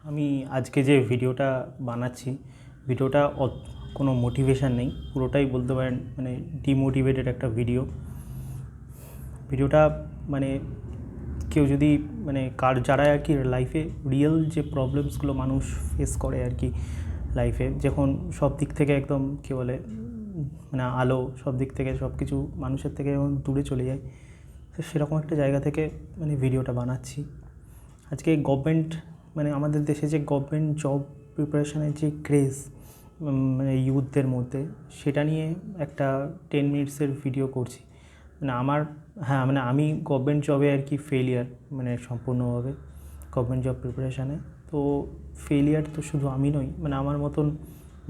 আমি আজকে যে ভিডিওটা বানাচ্ছি, ভিডিওটা কোনো মোটিভেশন নেই, পুরোটাই বলতে পারেন মানে ডিমোটিভেটেড একটা ভিডিওটা মানে কেউ যদি মানে যারা আর কি লাইফে রিয়েল যে প্রবলেমসগুলো মানুষ ফেস করে আর কি লাইফে, যখন সব দিক থেকে একদম কী বলে মানে আলো সব দিক থেকে সব কিছু মানুষের থেকে যখন দূরে চলে যায়, তো সেরকম একটা জায়গা থেকে মানে ভিডিওটা বানাচ্ছি। আজকে গভর্নমেন্ট মানে আমাদের দেশে যে গভর্নমেন্ট জব প্রিপারেশনের যে ক্রেজ মানে ইউথদের মধ্যে, সেটা নিয়ে একটা 10 মিনিটসের ভিডিও করছি। মানে মানে আমি গভর্নমেন্ট জবে আর কি ফেলিয়ার, মানে সম্পূর্ণভাবে গভর্নমেন্ট জব প্রিপারেশানে। তো ফেলিয়ার তো শুধু আমি নই, মানে আমার মতন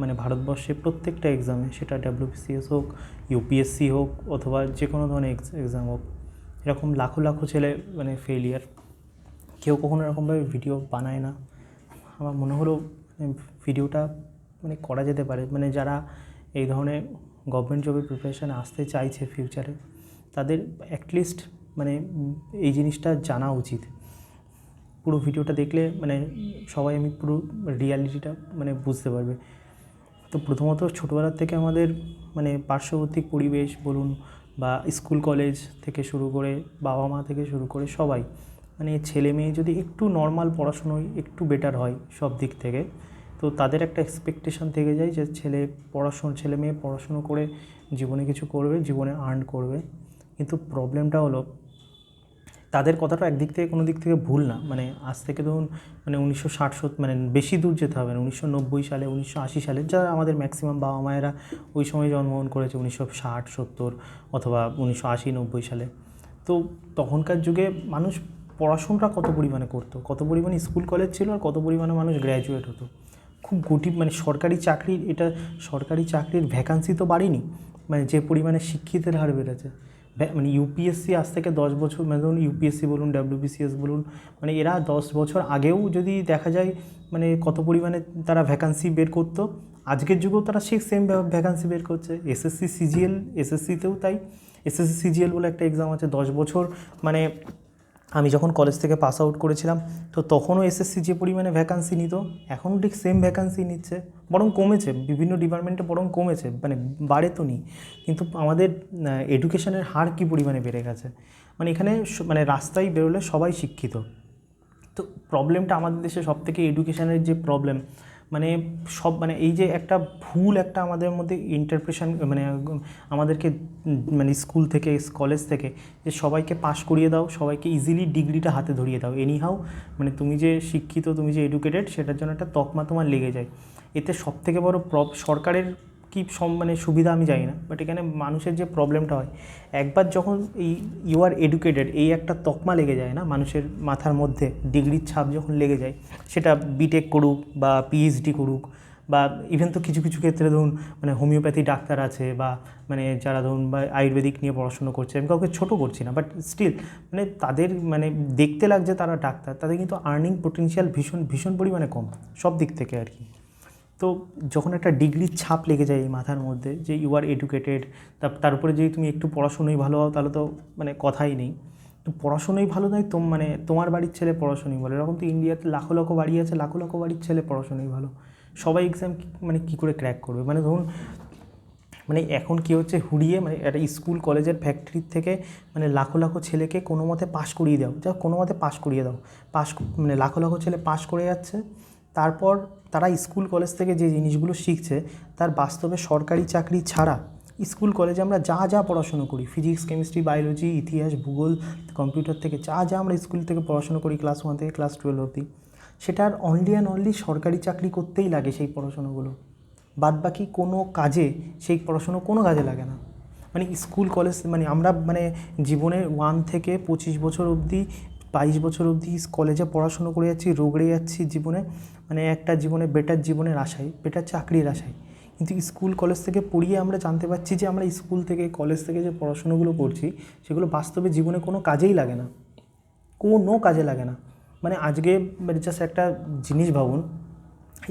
মানে ভারতবর্ষে প্রত্যেকটা এক্সামে, সেটা WBCS হোক, ইউপিএসসি হোক, অথবা যে কোনো ধরনের এক্সাম হোক, এরকম লাখো লাখো ছেলে মানে ফেলিয়ার। কেউ কখনো এরকমভাবে ভিডিও বানায় না। আমার মনে হলো ভিডিওটা মানে করা যেতে পারে, মানে যারা এই ধরনের গভর্নমেন্ট জবের প্রিপারেশানে আসতে চাইছে ফিউচারে, তাদের অ্যাটলিস্ট মানে এই জিনিসটা জানা উচিত। পুরো ভিডিওটা দেখলে মানে সবাই আমি পুরো রিয়ালিটিটা মানে বুঝতে পারবে। তো প্রথমত ছোটোবেলার থেকে আমাদের মানে পার্শ্ববর্তী পরিবেশ বলুন, বা স্কুল কলেজ থেকে শুরু করে বাবা মা থেকে শুরু করে সবাই, মানে ছেলে মেয়ে যদি একটু নর্মাল পড়াশুনোয় একটু বেটার হয় সব দিক থেকে, তো তাদের একটা এক্সপেকটেশন থেকে যায় যে ছেলে মেয়ে পড়াশুনো করে জীবনে কিছু করবে, জীবনে আর্ন করবে। কিন্তু প্রবলেমটা হলো, তাদের কথাটা একদিক থেকে কোনো দিক থেকে ভুল না। মানে আজ থেকে ধরুন মানে 1960 মানে বেশি দূর যেতে হবে না, 1990 সালে, 1980 সালে, যারা আমাদের ম্যাক্সিমাম বাবা মায়েরা ওই সময় জন্মগ্রহণ করেছে, 1960-70 অথবা 1980-90 সালে। তো তখনকার যুগে মানুষ পড়াশোনাটা কত পরিমাণে করতো, কত পরিমাণে স্কুল কলেজ ছিল, আর কত পরিমাণে মানুষ গ্র্যাজুয়েট হতো। খুব মানে সরকারি চাকরির ভ্যাকান্সি তো বাড়েনি, মানে যে পরিমাণে শিক্ষিতের হার বেড়েছে। মানে ইউপিএসসি আজ থেকে 10 বছর, মানে ধরুন ইউপিএসসি বলুন, WBCS বলুন, মানে এরা 10 বছর আগেও যদি দেখা যায় মানে কত পরিমাণে তারা ভ্যাকান্সি বের করতো, আজকের যুগেও তারা সেই সেম ভ্যাকান্সি বের করছে। এসএসসিতেও তাই। এসএসসি সিজিএল বলে একটা এক্সাম আছে 10 বছর, মানে আমি যখন কলেজ থেকে পাস আউট করেছিলাম, তো তখনও এসএসসি যে পরিমাণে ভ্যাকান্সি নিত, এখনও ঠিক সেম ভ্যাকান্সি নিচ্ছে, বরং কমেছে, বিভিন্ন ডিপার্টমেন্টে বরং কমেছে, মানে বাড়ে তো নি। কিন্তু আমাদের এডুকেশনের হার কী পরিমাণে বেড়ে গেছে, মানে এখানে মানে রাস্তায় বেরোলে সবাই শিক্ষিত। তো প্রবলেমটা আমাদের দেশে সবথেকে এডুকেশনের যে প্রবলেম, মানে মানে এই যে একটা ভুল একটা আমাদের মধ্যে ইন্টারপ্রেশন, মানে আমাদেরকে মানে স্কুল থেকে কলেজ থেকে যে সবাইকে পাশ করিয়ে দাও, সবাইকে ইজিলি ডিগ্রিটা হাতে ধরিয়ে দাও, এনিহাউ মানে তুমি যে শিক্ষিত, তুমি যে এডুকেটেড, সেটার জন্য একটা তকমা তোমার লেগে যায়। এতে সবথেকে বড় সরকারের কী মানে সুবিধা আমি জানি না, বাট এখানে মানুষের যে প্রবলেমটা হয়, একবার যখন এই ইউ আর এডুকেটেড এই একটা তকমা লেগে যায় না মানুষের মাথার মধ্যে, ডিগ্রির ছাপ যখন লেগে যায়, সেটা বিটেক করুক বা পিএইচডি করুক, বা ইভেন তো কিছু কিছু ক্ষেত্রে ধরুন মানে হোমিওপ্যাথি ডাক্তার আছে, বা মানে যারা ধরুন বা আয়ুর্বেদিক নিয়ে পড়াশুনো করছে, আমি কাউকে ছোটো করছি না, বাট স্টিল মানে তাদের মানে দেখতে লাগছে তারা ডাক্তার, তাদের কিন্তু আর্নিং পোটেনশিয়াল ভীষণ ভীষণ পরিমাণে কম সব দিক থেকে আর কি। তো যখন একটা ডিগ্রির ছাপ লেগে যায় এই মাথার মধ্যে যে ইউ আর এডুকেটেড, তার উপরে যদি তুমি একটু পড়াশুনোই ভালো হও, তাহলে তো মানে কথাই নেই। তো পড়াশুনোই ভালো নয়, মানে তোমার বাড়ির ছেলে পড়াশুনোই ভালো, এরকম তো ইন্ডিয়াতে লাখো লাখো বাড়ি আছে, লাখো লাখো বাড়ির ছেলে পড়াশুনোই ভালো। সবাই এক্সাম মানে কী করে ক্র্যাক করবে, মানে ধরুন মানে এখন কী হচ্ছে, হুড়িয়ে মানে একটা স্কুল কলেজের ফ্যাক্টরির থেকে মানে লাখো লাখো ছেলেকে কোনো মতে পাশ করিয়ে দাও, কোনো মতে পাশ করিয়ে দাও, মানে লাখো লাখো ছেলে পাশ করে যাচ্ছে। তারপর তারা স্কুল কলেজ থেকে যে জিনিসগুলো শিখছে, তার বাস্তবে সরকারি চাকরি ছাড়া স্কুল কলেজে আমরা যা যা পড়াশুনো করি, ফিজিক্স, কেমিস্ট্রি, বায়োলজি, ইতিহাস, ভূগোল, কম্পিউটার থেকে যা যা আমরা স্কুল থেকে পড়াশুনো করি ক্লাস 1 থেকে ক্লাস 12 অবধি, সেটার অনলি অ্যান্ড অনলি সরকারি চাকরি করতেই লাগে সেই পড়াশুনোগুলো। বাদবাকি কোনো কাজে সেই পড়াশুনো কোনো কাজে লাগে না। মানে স্কুল কলেজ মানে আমরা মানে জীবনের 1 থেকে 25 বছর অবধি, 22 বছর অবধি কলেজে পড়াশুনো করে যাচ্ছি, রোগড়ে যাচ্ছি জীবনে, মানে একটা জীবনে বেটার জীবনের আশায়, বেটার চাকরির আশায়। কিন্তু স্কুল কলেজ থেকে পড়িয়ে আমরা জানতে পারছি যে আমরা স্কুল থেকে কলেজ থেকে যে পড়াশুনোগুলো করছি, সেগুলো বাস্তবে জীবনে কোনো কাজেই লাগে না, কোনো কাজে লাগে না। মানে আজকে মানে জাস্ট একটা জিনিস ভাবুন,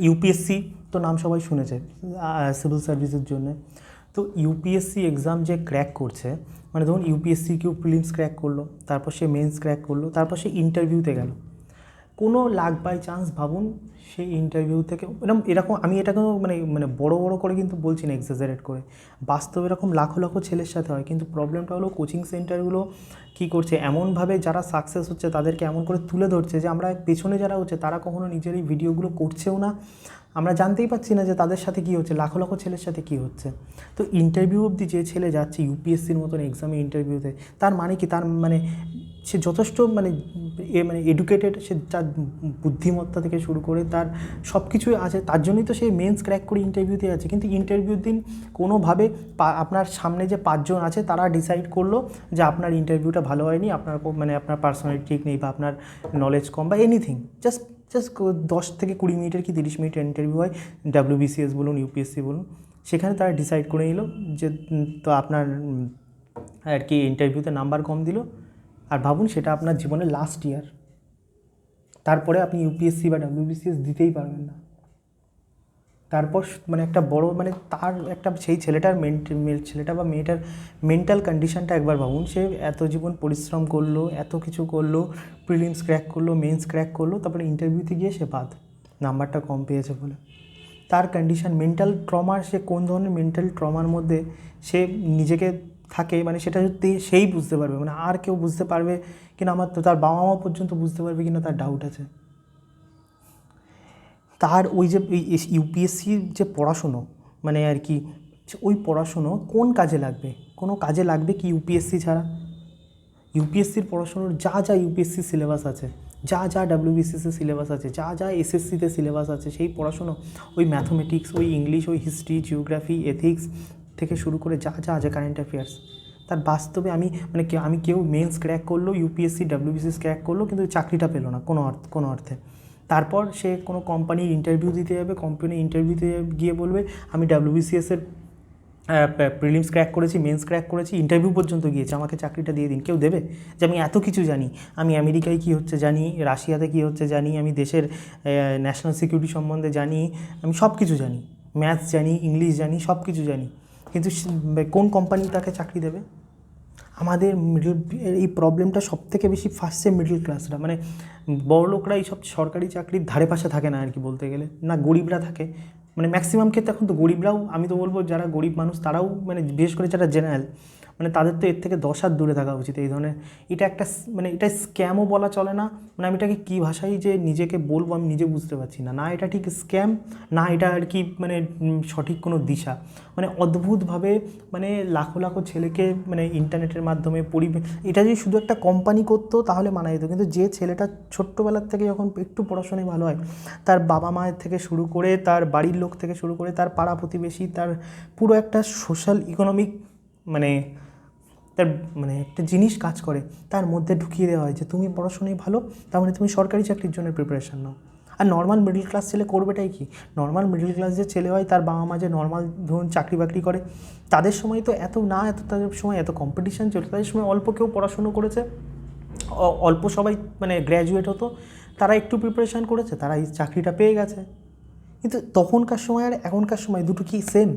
ইউপিএসসি তো নাম সবাই শুনেছে সিভিল সার্ভিসের জন্যে। তো ইউপিএসসি এক্সাম যে ক্র্যাক করছে, মানে ধরুন ইউপিএসসি কেউ প্রিলিমস ক্র্যাক করলো, তারপর সে মেন্স ক্র্যাক করলো, তারপর সে ইন্টারভিউতে গেল। কোনো লাক বাই চান্স ভাবুন সেই ইন্টারভিউ থেকে এরকম আমি এটাকে মানে মানে বড় বড় করে কিন্তু বলছি না, এক্সাজারেট করে, বাস্তবে এরকম লাখো লাখো ছেলের সাথে হয়। কিন্তু প্রবলেমটা হলো কোচিং সেন্টারগুলো কী করছে, এমনভাবে যারা সাকসেস হচ্ছে তাদেরকে এমন করে তুলে ধরছে যে আমরা পেছনে যারা হচ্ছে তারা কখনো নিজের এই ভিডিওগুলো করছেও না, আমরা জানতেই পারছি না যে তাদের সাথে কী হচ্ছে, লাখো লাখো ছেলের সাথে কী হচ্ছে। তো ইন্টারভিউ অবধি যে ছেলে যাচ্ছে ইউপিএসসির মতন এক্সামে ইন্টারভিউতে, তার মানে কি, তার মানে সে যথেষ্ট মানে মানে এডুকেটেড, সে তার বুদ্ধিমত্তা থেকে শুরু করে তার সব কিছুই আছে, তার জন্যই তো সে মেন্স ক্র্যাক করে ইন্টারভিউতে আছে। কিন্তু ইন্টারভিউর দিন কোনোভাবে আপনার সামনে যে 5 জন আছে তারা ডিসাইড করলো যে আপনার ইন্টারভিউটা ভালো হয়নি, আপনার মানে আপনার পার্সোনালিটি ঠিক নেই বা আপনার নলেজ কম বা এনিথিং, জাস্ট 10 থেকে 20 মিনিটের কি 30 মিনিটের ইন্টারভিউ হয়, WBCS বলুন ইউপিএসসি বলুন, সেখানে তারা ডিসাইড করে নিল যে তো আপনার আর কি ইন্টারভিউতে নাম্বার কম দিল, আর ভাবুন সেটা আপনার জীবনের লাস্ট ইয়ার, তারপরে আপনি ইউপিএসসি বা WBCS দিতেই পারবেন না। তারপর মানে একটা বড় মানে তার একটা সেই ছেলেটার ছেলেটা বা মেয়েটার মেন্টাল কন্ডিশনটা একবার ভাবুন। সে এত জীবন পরিশ্রম করলো, এত কিছু করলো, প্রিলিমস ক্র্যাক করলো, মেন্স ক্র্যাক করলো, তারপরে ইন্টারভিউতে গিয়ে সে বাদ, নাম্বারটা কম পেয়েছে বলে। তার কন্ডিশন, মেন্টাল ট্রমার, সে কোন ধরনের মেন্টাল ট্রমার মধ্যে সে নিজেকে থাকে, মানে সেটা যদি সেই বুঝতে পারবে, মানে আর কেউ বুঝতে পারবে কিনা, আমার তো তার বাবা মা পর্যন্ত বুঝতে পারবে কিনা তার ডাউট আছে। তার ওই যে ইউপিএসসির যে পড়াশুনো মানে আর কি, ওই পড়াশুনো কোন কাজে লাগবে? কোনো কাজে লাগবে কি ইউপিএসসি ছাড়া? ইউপিএসসির পড়াশুনোর যা যা ইউপিএসসি সিলেবাস আছে, যা যা WBCS সিলেবাস আছে, যা যা এসএসসিতে সিলেবাস আছে, সেই পড়াশুনো ওই ম্যাথমেটিক্স, ওই ইংলিশ, ওই হিস্ট্রি, জিওগ্রাফি, এথিক্স থেকে শুরু করে যা যা আছে কারেন্ট অ্যাফেয়ার্স, তার বাস্তবে আমি কেউ মেন্স ক্র্যাক করলো, ইউপিএসসি WBCS ক্র্যাক করলো, কিন্তু চাকরিটা পেলো না কোনো অর্থে। তারপর সে কোনো কোম্পানির ইন্টারভিউ দিতে যাবে, কোম্পানির ইন্টারভিউতে গিয়ে বলবে আমি WBCS-এর প্রিলিমস ক্র্যাক করেছি, মেন্স ক্র্যাক করেছি, ইন্টারভিউ পর্যন্ত গিয়েছে, আমাকে চাকরিটা দিয়ে দিন। কেউ দেবে? যে আমি এত কিছু জানি, আমি আমেরিকায় কী হচ্ছে জানি, রাশিয়াতে কী হচ্ছে জানি, আমি দেশের ন্যাশনাল সিকিউরিটি সম্বন্ধে জানি, আমি সব কিছু জানি, ম্যাথস জানি, ইংলিশ জানি, সব কিছু জানি, কিন্তু কোন কোম্পানি তাকে চাকরি দেবে? আমাদের এই প্রবলেমটা সবথেকে বেশি ফার্স্টে মিডল ক্লাসরা, মানে বড়লোকরা এইসব সরকারি চাকরির ধারে পাশে থাকে না আর কি, বলতে গেলে না, গরিবরা থাকে, মানে ম্যাক্সিমাম ক্ষেত্রে এখন তো গরিবরাও, আমি তো বলবো যারা গরিব মানুষ তারাও, মানে বিশেষ করে যারা জেনারেল, মানে তাদের তো এর থেকে 10 হাত দূরে থাকা উচিত এই ধরনের। এটা একটা মানে এটা স্ক্যামও বলা চলে না, মানে আমি এটাকে কী ভাষায় যে নিজেকে বলবো আমি নিজে বুঝতে পারছি না, না এটা ঠিক স্ক্যাম, না এটা আর কি মানে সঠিক কোনো দিশা, মানে অদ্ভুতভাবে মানে লাখো লাখো ছেলেকে মানে ইন্টারনেটের মাধ্যমে এটা যদি শুধু একটা কোম্পানি করতো তাহলে মানা যেত, কিন্তু যে ছেলেটা ছোট্টবেলার থেকে যখন একটু পড়াশোনায় ভালো হয়, তার বাবা মায়ের থেকে শুরু করে, তার বাড়ির লোক থেকে শুরু করে, তার পাড়া প্রতিবেশী, তার পুরো একটা সোশ্যাল ইকোনমিক মানে তার মানে একটা জিনিস কাজ করে, তার মধ্যে ঢুকিয়ে দেওয়া হয় যে তুমি পড়াশোনায় ভালো, তার মানে তুমি সরকারি চাকরির জন্য প্রিপারেশান নাও। আর নর্মাল মিডল ক্লাস ছেলে করবেটাই কি? নর্মাল মিডল ক্লাস যে ছেলে হয়, তার বাবা মা যে নর্মাল ধরুন চাকরি বাকরি করে, তাদের সময় তো এত তাদের সময় এত কম্পিটিশান চলছে, তাদের সময় অল্প কেউ পড়াশুনো করেছে, অল্প সবাই মানে গ্র্যাজুয়েট হতো, তারা একটু প্রিপারেশান করেছে, তারা এই চাকরিটা পেয়ে গেছে। কিন্তু তখনকার সময় আর এখনকার সময় দুটো কি সেম?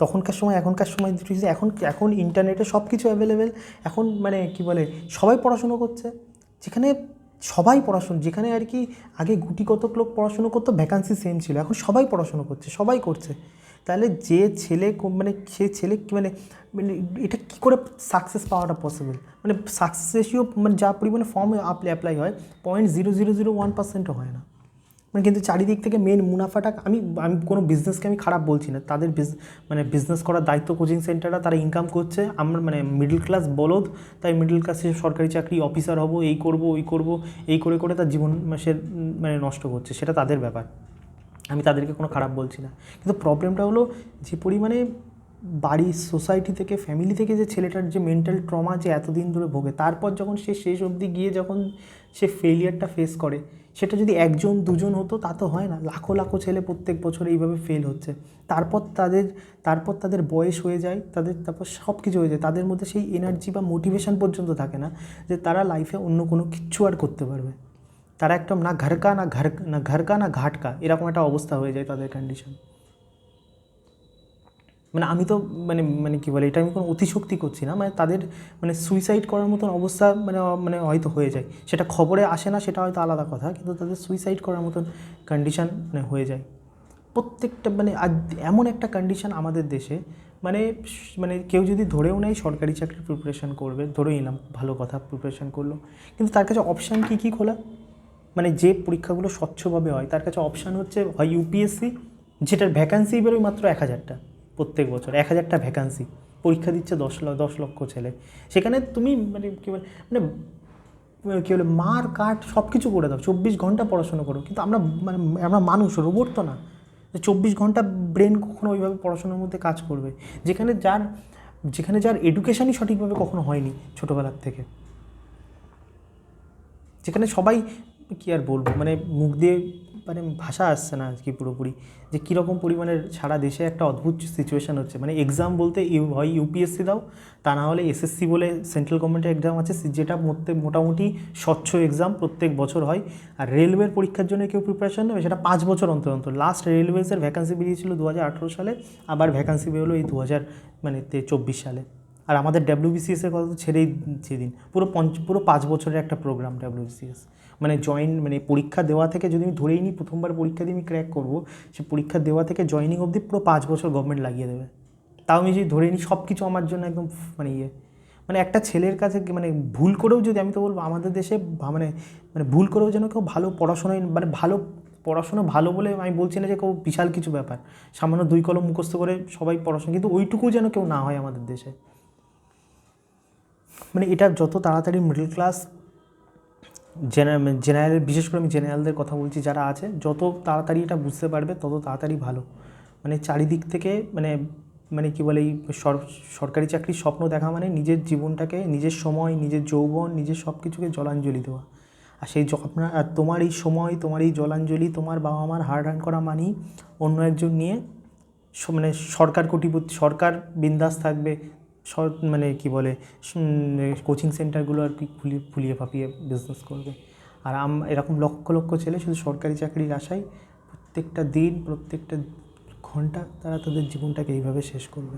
তখনকার সময় এখনকার সময় দুটো এখন ইন্টারনেটে সব কিছু অ্যাভেলেবেল, এখন মানে কি বলে সবাই পড়াশুনো করছে, যেখানে যেখানে আর কি আগে গুটি কতক লোক পড়াশুনো করতো, ভ্যাকান্সি সেম ছিল, এখন সবাই পড়াশুনো করছে, সবাই করছে। তাহলে যে ছেলে মানে সে ছেলে মানে মানে এটা কী করে সাকসেস পাওয়াটা পসিবল? মানে সাকসেস রেশিও মানে যা পরিমাণে ফর্ম অ্যাপ্লাই হয় 0.0001%ও হয় না, মানে কিন্তু চারিদিক থেকে মেন মুনাফাটা আমি কোনো বিজনেসকে আমি খারাপ বলছি না, তাদের মানে বিজনেস করার দায়িত্ব কোচিং সেন্টাররা, তারা ইনকাম করছে, আমরা মানে মিডল ক্লাস বলদ, তাই মিডল ক্লাসে সরকারি চাকরি অফিসার হব, এই করব ওই করব, এই করে করে তার জীবন সে মানে নষ্ট করছে, সেটা তাদের ব্যাপার, আমি তাদেরকে কোনো খারাপ বলছি না। কিন্তু প্রবলেমটা হলো যে পরিমাণে বাড়ির সোসাইটি থেকে, ফ্যামিলি থেকে যে ছেলেটার যে মেন্টাল ট্রমা যে এতদিন ধরে ভোগে, তারপর যখন সে শেষ অবধি গিয়ে যখন সে ফেলিয়ারটা ফেস করে, সেটা যদি 1 জন 2 জন হতো তা তো হয় না, লাখো লাখো ছেলে প্রত্যেক বছর এইভাবে ফেল হচ্ছে। তারপর তাদের বয়স হয়ে যায়, তারপর সব কিছু হয়ে যায়, তাদের মধ্যে সেই এনার্জি বা মোটিভেশন পর্যন্ত থাকে না যে তারা লাইফে অন্য কোনো কিচ্ছু আর করতে পারবে। তারা একদম না ঘর কা না ঘাট কা, এরকম একটা অবস্থা হয়ে যায় তাদের কন্ডিশন। মানে আমি তো মানে মানে কী বলে, এটা আমি কোনো অতিশক্তি করছি না, মানে তাদের মানে সুইসাইড করার মতন অবস্থা মানে মানে হয়তো হয়ে যায়, সেটা খবরে আসে না, সেটা হয়তো আলাদা কথা, কিন্তু তাদের সুইসাইড করার মতন কন্ডিশান মানে হয়ে যায় প্রত্যেকটা। মানে এমন একটা কন্ডিশান আমাদের দেশে, মানে মানে কেউ যদি ধরেও নেয় সরকারি চাকরির প্রিপারেশান করবে, ধরে নিলাম ভালো কথা প্রিপারেশান করলো, কিন্তু তার কাছে অপশান কী খোলা, মানে যে পরীক্ষাগুলো স্বচ্ছভাবে হয় তার কাছে অপশান হচ্ছে হয় ইউপিএসসি, যেটার ভ্যাকান্সি বেরোয় মাত্র 1000টা প্রত্যেক বছর, 1000টা ভ্যাকান্সি, পরীক্ষা দিচ্ছে 10 লক্ষ ছেলে, সেখানে তুমি মানে কী বলে মানে কী বলে মার কাট সব কিছু করে দাও, 24 ঘন্টা পড়াশোনা করো, কিন্তু আমরা মানে আমরা মানুষ, রোবট তো না, 24 ঘন্টা ব্রেন কখনো ওইভাবে পড়াশোনার মধ্যে কাজ করবে, যেখানে যার এডুকেশানই সঠিকভাবে কখনো হয়নি ছোটোবেলার থেকে, যেখানে সবাই কী আর বলবো, মানে মুখ দিয়ে মানে ভাষা আসছে না আজকে পুরোপুরি, যে কীরকম পরিমাণের সারা দেশে একটা অদ্ভুত সিচুয়েশান হচ্ছে। মানে এক্সাম বলতে হয় ইউপিএসসি দাও, তা না হলে এসএসসি বলে সেন্ট্রাল গভর্নমেন্টের এক্সাম আছে, যেটা মোটামুটি স্বচ্ছ এক্সাম প্রত্যেক বছর হয়। আর রেলওয়ের পরীক্ষার জন্য কেউ প্রিপারেশন নেবে, সেটা 5 বছর অন্তর অন্তর। লাস্ট রেলওয়েজের ভ্যাকান্সি বেরিয়েছিল 2018 সালে, আবার ভ্যাকান্সি বেরোলো এই 2024 সালে। আর আমাদের ডাব্লিউবিসিএসের কথা তো ছেড়েই যেদিন, পুরো 5 বছরের একটা প্রোগ্রাম ডাব্লিউবিসিএস, মানে মানে পরীক্ষা দেওয়া থেকে যদি আমি ধরেই নিই প্রথমবার পরীক্ষা দিয়ে আমি ক্র্যাক করবো, সে পরীক্ষা দেওয়া থেকে জয়েনিং অবধি পুরো 5 বছর গভর্নমেন্ট লাগিয়ে দেবে। তাও আমি যদি ধরে নিই সব কিছু আমার জন্য একদম মানে মানে একটা ছেলের কাছে মানে ভুল করেও যদি, আমি তো বলবো আমাদের দেশে মানে মানে ভুল করেও যেন কেউ ভালো পড়াশোনায় মানে পড়াশোনা ভালো বলে আমি বলছি না যে কেউ বিশাল কিছু ব্যাপার, সামান্য 2 কলম মুখস্থ করে সবাই পড়াশোনা, কিন্তু ওইটুকু যেন কেউ না হয় আমাদের দেশে। মানে এটা যত তাড়াতাড়ি মিডল ক্লাস জেনারেল, বিশেষ করে আমি জেনারেলদের কথা বলছি যারা আছে, যত তাড়াতাড়ি এটা বুঝতে পারবে তত তাড়াতাড়ি ভালো। মানে চারিদিক থেকে মানে মানে কী বলে, এই সরকারি চাকরির স্বপ্ন দেখা মানে নিজের জীবনটাকে, নিজের সময়, নিজের যৌবন, নিজের সব কিছুকে জলাঞ্জলি দেওয়া। আর সেই আর তোমার এই সময়, তোমার এই জলাঞ্জলি, তোমার বাবা মার হার্ড আর্ন করা মানি অন্য একজন নিয়ে মানে সরকার কোটিপতি, সরকার বিন্দাস থাকবে, মানে কী বলে কোচিং সেন্টারগুলো আর কি ফুলিয়ে ফাঁপিয়ে বিজনেস করবে। আর এরকম লক্ষ লক্ষ ছেলে শুধু সরকারি চাকরির আশায় প্রত্যেকটা দিন, প্রত্যেকটা ঘন্টা তারা তাদের জীবনটাকে এইভাবে শেষ করবে।